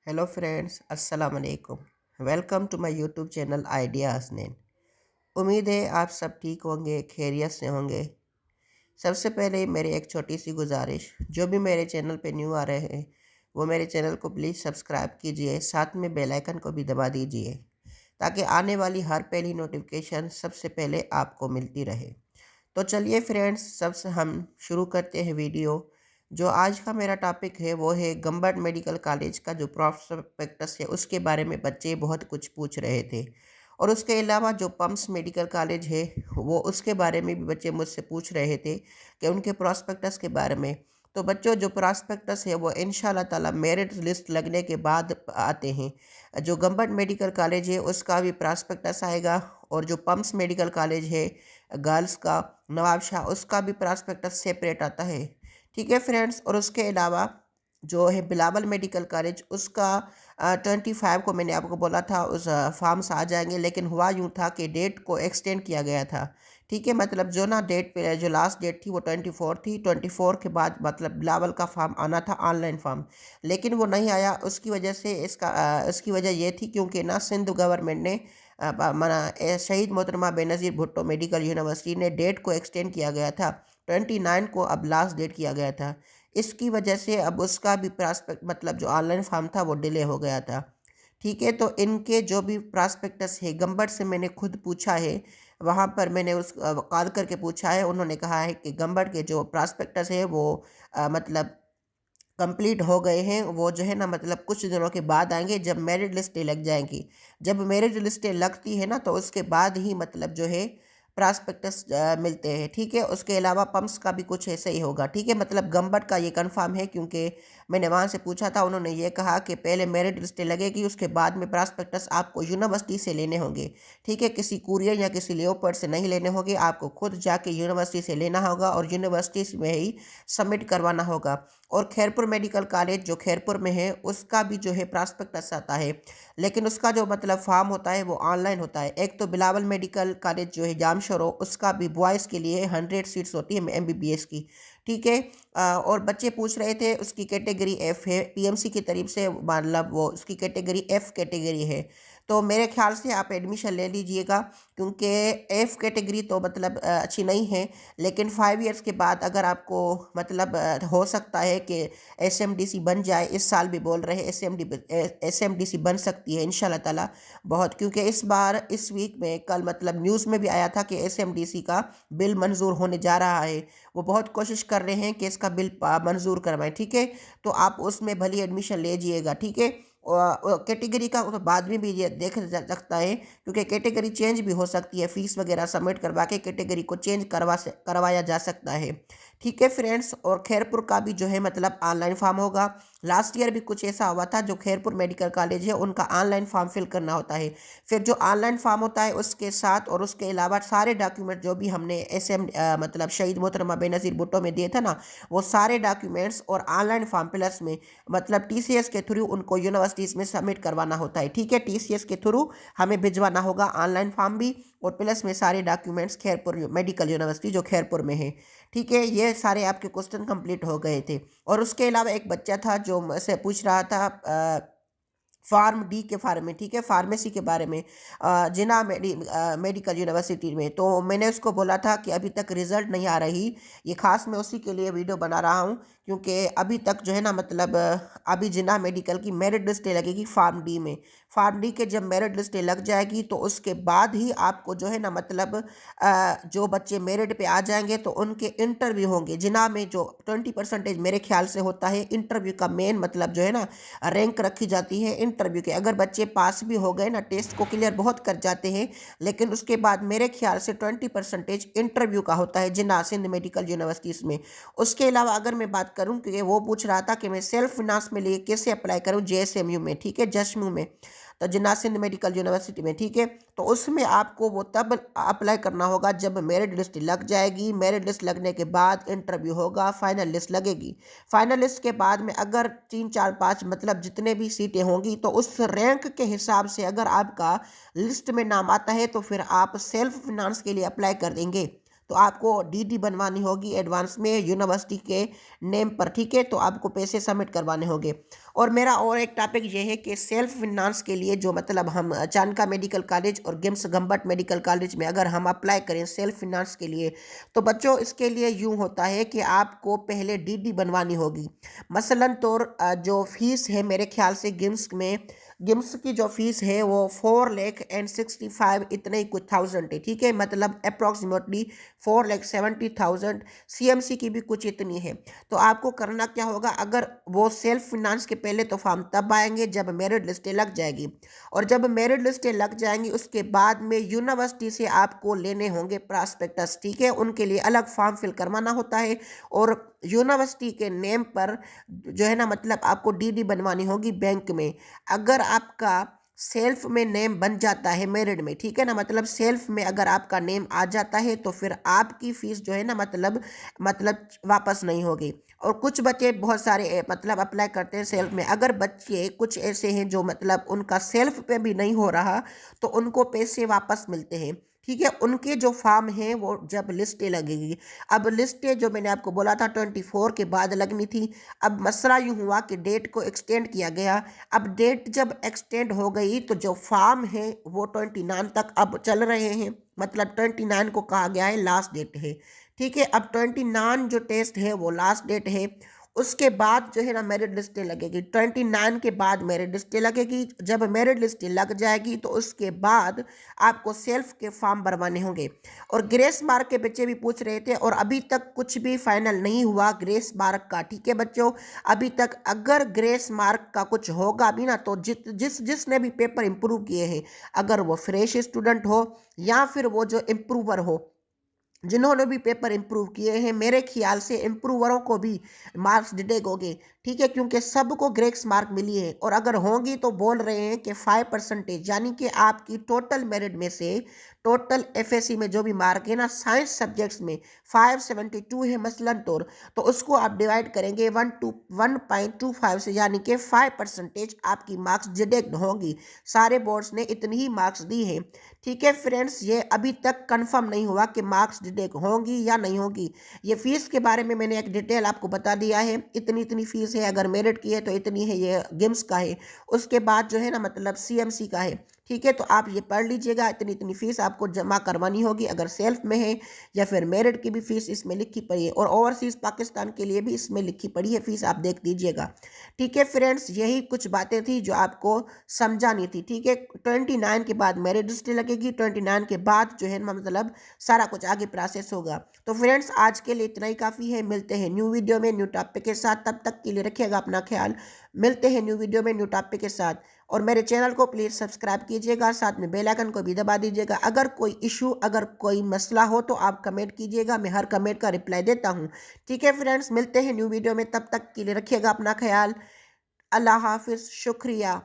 Hello friends, अस्सलाम वालेकुम। Welcome to my YouTube channel idea Hasnain. उम्मीद है आप सब ठीक होंगे, खैरियत से होंगे। सबसे पहले मेरी एक छोटी सी गुजारिश, जो भी मेरे चैनल पे न्यू आ रहे हैं वो मेरे चैनल को प्लीज़ सब्सक्राइब कीजिए, साथ में बेल आइकन को भी दबा दीजिए ताकि आने वाली हर पहली नोटिफिकेशन सबसे पहले आपको मिलती रहे। तो चलिए फ्रेंड्स, सबसे हम शुरू करते हैं वीडियो। जो आज का मेरा टॉपिक है वो है गम्बर्ट मेडिकल कॉलेज का जो प्रॉस्पेक्टस है उसके बारे में बच्चे बहुत कुछ पूछ रहे थे। और उसके अलावा जो पम्प्स मेडिकल कॉलेज है वो उसके बारे में भी बच्चे मुझसे पूछ रहे थे कि उनके प्रॉस्पेक्टस के बारे में। तो बच्चों, जो प्रॉस्पेक्टस है वो इंशाल्लाह ताला मेरिट लिस्ट लगने के बाद आते हैं। जो गम्बर्ट मेडिकल कॉलेज है उसका भी प्रॉस्पेक्टस आएगा, और जो पम्प्स मेडिकल कॉलेज है गर्ल्स का, नवाब शाह, उसका भी प्रॉस्पेक्टस सेपरेट आता है। ठीक है फ्रेंड्स। और उसके अलावा जो है बिलावल मेडिकल कॉलेज, उसका 25 को मैंने आपको बोला था उस फॉर्म्स आ जाएंगे, लेकिन हुआ यूँ था कि डेट को एक्सटेंड किया गया था। ठीक है, मतलब जो ना डेट पे जो लास्ट डेट थी वो 24 थी। 24 के बाद मतलब बिलावल का फॉर्म आना था, ऑनलाइन फॉर्म, लेकिन वो नहीं आया। उसकी वजह से इसकी वजह ये थी क्योंकि ना सिंध गवर्नमेंट ने शहीद मोहतरमा बेनज़ीर भुट्टो मेडिकल यूनिवर्सिटी ने डेट को एक्सटेंड किया गया था। 29 को अब लास्ट डेट किया गया था। इसकी वजह से अब उसका भी प्रॉस्पेक्ट मतलब जो ऑनलाइन फॉर्म था वो डिले हो गया था। ठीक है, तो इनके जो भी प्रॉस्पेक्टस है गम्बर्ट से मैंने खुद पूछा है। वहाँ पर मैंने कॉल करके पूछा है, उन्होंने कहा है कि गम्बर्ट के जो प्रॉस्पेक्टस है वो मतलब कंप्लीट हो गए हैं। वो जो है ना मतलब कुछ दिनों के बाद आएंगे जब मेरिट लिस्टें लग जाएंगी। जब मेरिट लिस्टें लगती है ना तो उसके बाद ही मतलब जो है प्रॉस्पेक्टस मिलते हैं। ठीक है, उसके अलावा पम्प्स का भी कुछ ऐसा ही होगा। ठीक है, मतलब गम्बट का ये कंफर्म है क्योंकि मैंने वहाँ से पूछा था। उन्होंने ये कहा कि पहले मेरिट लिस्टें लगेगी, उसके बाद में प्रॉस्पेक्टस आपको यूनिवर्सिटी से लेने होंगे। ठीक है, किसी कुरियर या किसी लेओपर्ड से नहीं लेने होंगे, आपको खुद जाके यूनिवर्सिटी से लेना होगा और यूनिवर्सिटी में ही सबमिट करवाना होगा। और खैरपुर मेडिकल कॉलेज जो खैरपुर में है उसका भी जो है प्रॉस्पेक्टस आता है, लेकिन उसका जो मतलब फॉर्म होता है वो ऑनलाइन होता है। एक तो बिलावल मेडिकल कॉलेज जो है जामशोरो, उसका भी बॉयज़ के लिए 100 सीट्स होती है एमबीबीएस की। ठीक है। और बच्चे पूछ रहे थे, उसकी कैटेगरी एफ़ है पीएमसी की तरफ से, मतलब वो उसकी कैटेगरी एफ़ कैटेगरी है। तो मेरे ख्याल से आप एडमिशन ले लीजिएगा क्योंकि एफ़ कैटेगरी तो मतलब अच्छी नहीं है। लेकिन 5 इयर्स के बाद अगर आपको मतलब हो सकता है कि एसएमडीसी बन जाए। इस साल भी बोल रहे हैं एसएमडीसी बन सकती है इंशाल्लाह ताला बहुत, क्योंकि इस बार इस वीक में कल मतलब न्यूज़ में भी आया था कि एसएमडीसी का बिल मंजूर होने जा रहा है। वो बहुत कोशिश कर रहे हैं कि इसका बिल मंजूर करवाएं। ठीक है, तो आप उसमें भली एडमिशन लीजिएगा। ठीक है, और कैटेगरी का तो बाद में भी ये देखा जा सकता है क्योंकि कैटेगरी चेंज भी हो सकती है। फीस वगैरह सबमिट करवा के कैटेगरी को चेंज करवाया जा सकता है। ठीक है फ्रेंड्स। और खैरपुर का भी जो है मतलब ऑनलाइन फॉर्म होगा। लास्ट ईयर भी कुछ ऐसा हुआ था, जो खैरपुर मेडिकल कॉलेज है उनका ऑनलाइन फॉर्म फिल करना होता है। फिर जो ऑनलाइन फॉर्म होता है उसके साथ और उसके अलावा सारे डॉक्यूमेंट जो भी हमने मतलब शहीद मोहतरमा बेनज़ीर भुट्टो में दिए थे ना, वो सारे डॉक्यूमेंट्स और ऑनलाइन फॉर्म प्लस में मतलब टीसीएस के थ्रू उनको यूनिवर्सिटीज़ में सबमिट करवाना होता है। ठीक है, टीसीएस के थ्रू हमें भिजवाना होगा ऑनलाइन फॉर्म भी, और प्लस में सारे डॉक्यूमेंट्स खैरपुर मेडिकल यूनिवर्सिटी जो खैरपुर में है। ठीक है, ये सारे आपके क्वेश्चन कंप्लीट हो गए थे। और उसके अलावा एक बच्चा था जो मुझसे पूछ रहा था फार्म डी के बारे में। ठीक है, फार्मेसी के बारे में जिना मेडिकल यूनिवर्सिटी में। तो मैंने उसको बोला था कि अभी तक रिज़ल्ट नहीं आ रही। ये खास मैं उसी के लिए वीडियो बना रहा हूँ क्योंकि अभी तक जो है ना मतलब अभी जिना मेडिकल की मेरिट लिस्टें लगेगी फार्म डी में। फार्म डी के जब मेरिट लिस्टें लग जाएगी तो उसके बाद ही आपको जो है ना मतलब जो बच्चे मेरिट पे आ जाएंगे तो उनके इंटरव्यू होंगे। जिना में जो 20% मेरे ख्याल से होता है इंटरव्यू का, मेन मतलब जो है ना रैंक रखी जाती है इंटरव्यू के। अगर बच्चे पास भी हो गए ना, टेस्ट को क्लियर बहुत कर जाते हैं, लेकिन उसके बाद मेरे ख्याल से 20% इंटरव्यू का होता है जिन्ना सिंध मेडिकल यूनिवर्सिटीज़ में। उसके अलावा अगर मैं बात करूं कि वो पूछ रहा था कि मैं सेल्फ फिनांस में लिए कैसे अप्लाई करूं जेएसएमयू में। ठीक है, जशमू में, तो जिन्ना सिंध मेडिकल यूनिवर्सिटी में। ठीक है, तो उसमें आपको वो तब अप्लाई करना होगा जब मेरिट लिस्ट लग जाएगी। मेरिट लिस्ट लगने के बाद इंटरव्यू होगा, फाइनल लिस्ट लगेगी। फाइनल लिस्ट के बाद में अगर 3 4 5 मतलब जितने भी सीटें होंगी तो उस रैंक के हिसाब से अगर आपका लिस्ट में नाम आता है तो फिर आप सेल्फ फिनांस के लिए अप्लाई कर देंगे। तो आपको डीडी बनवानी होगी एडवांस में यूनिवर्सिटी के नेम पर। ठीक है, तो आपको पैसे सबमिट करवाने होंगे। और मेरा और एक टॉपिक ये है कि सेल्फ फिनांस के लिए जो मतलब हम चानका मेडिकल कॉलेज और गिम्स गम्बट मेडिकल कॉलेज में अगर हम अप्लाई करें सेल्फ फिनांस के लिए, तो बच्चों इसके लिए यूँ होता है कि आपको पहले डीडी बनवानी होगी। मसलन तौर जो फीस है मेरे ख्याल से गिम्स की जो फीस है वो 4,65,000 इतने ही कुछ थाउजेंड है, ठीक है, मतलब अप्रॉक्सीमेटली 4,70,000। सीएमसी की भी कुछ इतनी है। तो आपको करना क्या होगा, अगर वो सेल्फ फिनांस के पहले तो फॉर्म तब आएंगे जब मेरिट लिस्टें लग जाएगी, और जब मेरिट लिस्टें लग जाएंगी उसके बाद में यूनिवर्सिटी से आपको लेने होंगे प्रॉस्पेक्टस, ठीक है, उनके लिए अलग फॉर्म फिल करवाना होता है, और यूनिवर्सिटी के नेम पर जो है ना मतलब आपको डीडी बनवानी होगी बैंक में। अगर आपका सेल्फ में नेम बन जाता है मेरिट में, ठीक है ना, मतलब सेल्फ में अगर आपका नेम आ जाता है तो फिर आपकी फीस जो है ना मतलब वापस नहीं होगी। और कुछ बच्चे बहुत सारे मतलब अप्लाई करते हैं सेल्फ में, अगर बच्चे कुछ ऐसे हैं जो मतलब उनका सेल्फ पे भी नहीं हो रहा तो उनको पैसे वापस मिलते हैं, ठीक है, उनके जो फॉर्म हैं वो जब लिस्टें लगेगी। अब लिस्टें जो मैंने आपको बोला था 24 के बाद लगनी थी। अब मसला यूँ हुआ कि डेट को एक्सटेंड किया गया। अब डेट जब एक्सटेंड हो गई तो जो फॉर्म है वो 29 तक अब चल रहे हैं, मतलब 29 को कहा गया है लास्ट डेट है, ठीक है। अब 29 जो टेस्ट है वो लास्ट डेट है। उसके बाद जो है ना मेरिट लिस्टें लगेगी, 29 के बाद मेरिट लिस्टें लगेगी। जब मेरिट लिस्टें लग जाएगी तो उसके बाद आपको सेल्फ के फॉर्म भरवाने होंगे। और ग्रेस मार्क के बच्चे भी पूछ रहे थे, और अभी तक कुछ भी फाइनल नहीं हुआ ग्रेस मार्क का, ठीक है बच्चों, अभी तक अगर ग्रेस मार्क का कुछ होगा भी ना तो जिसने भी पेपर इम्प्रूव किए हैं, अगर वो फ्रेश स्टूडेंट हो या फिर वो जो इम्प्रूवर हो, जिन्होंने भी पेपर इम्प्रूव किए हैं, मेरे ख्याल से इम्प्रूवरों को भी मार्क्स डिडेग होंगे, ठीक है, क्योंकि सबको ग्रेस मार्क मिली है। और अगर होंगी तो बोल रहे हैं कि 5% यानी कि आपकी टोटल मेरिट में से टोटल एफएससी में जो भी मार्क है ना साइंस सब्जेक्ट्स में 572 है मसलन तौर, तो उसको आप डिवाइड करेंगे 1.25 से, यानी कि 5% आपकी मार्क्स डिडेक्ट होंगी। सारे बोर्ड्स ने इतनी ही मार्क्स दी है, ठीक है फ्रेंड्स। ये अभी तक कंफर्म नहीं हुआ कि मार्क्स डिडेक्ट होंगी या नहीं होगी। ये फीस के बारे में मैंने एक डिटेल आपको बता दिया है, इतनी इतनी फीस है, अगर मेरिट की है तो इतनी है, ये गिम्स का है, उसके बाद जो है ना मतलब सीएमसी का है, ठीक है। तो आप ये पढ़ लीजिएगा, इतनी इतनी फीस आपको जमा करवानी होगी अगर सेल्फ में है, या फिर मेरिट की भी फीस इसमें लिखी पड़ी है, और ओवरसीज पाकिस्तान के लिए भी इसमें लिखी पड़ी है फीस, आप देख लीजिएगा, ठीक है फ्रेंड्स। यही कुछ बातें थी जो आपको समझानी थी, ठीक है। 29 के बाद मेरिट लिस्ट लगेगी, 29 के बाद जो है मतलब सारा कुछ आगे प्रोसेस होगा। तो फ्रेंड्स आज के लिए इतना ही काफ़ी है, मिलते हैं न्यू वीडियो में न्यू टॉपिक के साथ, तब तक के लिए रखिएगा अपना ख्याल। मिलते हैं न्यू वीडियो में न्यू टॉपिक के साथ, और मेरे चैनल को प्लीज़ सब्सक्राइब कीजिएगा, साथ में बेल आइकन को भी दबा दीजिएगा। अगर कोई इशू, अगर कोई मसला हो तो आप कमेंट कीजिएगा, मैं हर कमेंट का रिप्लाई देता हूँ, ठीक है फ्रेंड्स। मिलते हैं न्यू वीडियो में, तब तक के लिए रखिएगा अपना ख्याल। अल्लाह हाफिज़, शुक्रिया।